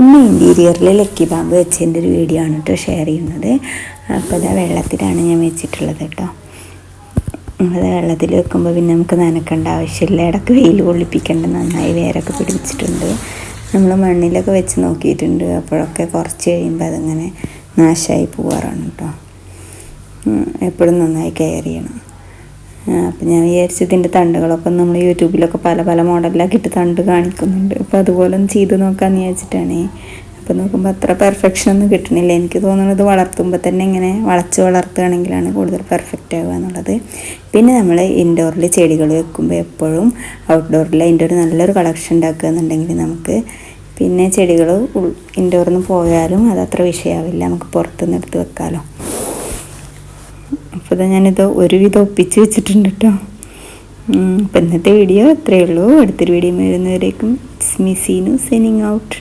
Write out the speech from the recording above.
ഇന്ന് ഇൻറ്റീരിയറിൽ ലക്കി പാമ്പ് വെച്ചതിൻ്റെ ഒരു വീഡിയോ ആണ് കേട്ടോ ഷെയർ ചെയ്യുന്നത്. അപ്പോൾ അത് വെള്ളത്തിലാണ് ഞാൻ വെച്ചിട്ടുള്ളത് കേട്ടോ. അത് വെള്ളത്തിൽ വെക്കുമ്പോൾ പിന്നെ നമുക്ക് നനക്കേണ്ട ആവശ്യമില്ല, ഇടയ്ക്ക് വെയിൽ കൊള്ളിപ്പിക്കേണ്ട, നന്നായി വേരൊക്കെ പിടിച്ചിട്ടുണ്ട്. നമ്മൾ മണ്ണിലൊക്കെ വെച്ച് നോക്കിയിട്ടുണ്ട്, അപ്പോഴൊക്കെ കുറച്ച് കഴിയുമ്പോൾ അതിങ്ങനെ നാശമായി പോകാറാണ് കേട്ടോ. എപ്പോഴും നന്നായി കെയർ ചെയ്യണം. അപ്പം ഞാൻ വിചാരിച്ചു ഇതിൻ്റെ തണ്ടുകളൊക്കെ നമ്മൾ യൂട്യൂബിലൊക്കെ പല പല മോഡലിലാക്കിയിട്ട് തണ്ട് കാണിക്കുന്നുണ്ട്, അപ്പോൾ അതുപോലെ ഒന്ന് ചെയ്ത് നോക്കാമെന്ന് വിചാരിച്ചിട്ടാണ്. അപ്പോൾ നോക്കുമ്പോൾ അത്ര പെർഫെക്ഷൻ ഒന്നും കിട്ടണില്ല. എനിക്ക് തോന്നുന്നത് വളർത്തുമ്പോൾ തന്നെ ഇങ്ങനെ വളച്ച് വളർത്തുകയാണെങ്കിലാണ് കൂടുതൽ പെർഫെക്റ്റ് ആവുക എന്നുള്ളത്. പിന്നെ നമ്മൾ ഇൻഡോറിൽ ചെടികൾ വെക്കുമ്പോൾ എപ്പോഴും ഔട്ട്ഡോറിൽ അതിൻ്റെ ഒരു നല്ലൊരു കളക്ഷൻ ഉണ്ടാക്കുക എന്നുണ്ടെങ്കിൽ നമുക്ക് പിന്നെ ചെടികൾ ഇൻഡോറിൽ നിന്ന് പോയാലും അതത്ര വിഷയമാവില്ല, നമുക്ക് പുറത്തുനിന്ന് എടുത്ത് വെക്കാമല്ലോ. അപ്പോൾ ഞാനിത് ഒരുവിധം ഒപ്പിച്ച് വെച്ചിട്ടുണ്ട് കേട്ടോ. അപ്പോൾ ഇന്നത്തെ വീഡിയോ അത്രയേ ഉള്ളൂ. അടുത്തൊരു വീഡിയോ വരുന്നവരേക്കും it's me Seenu signing out.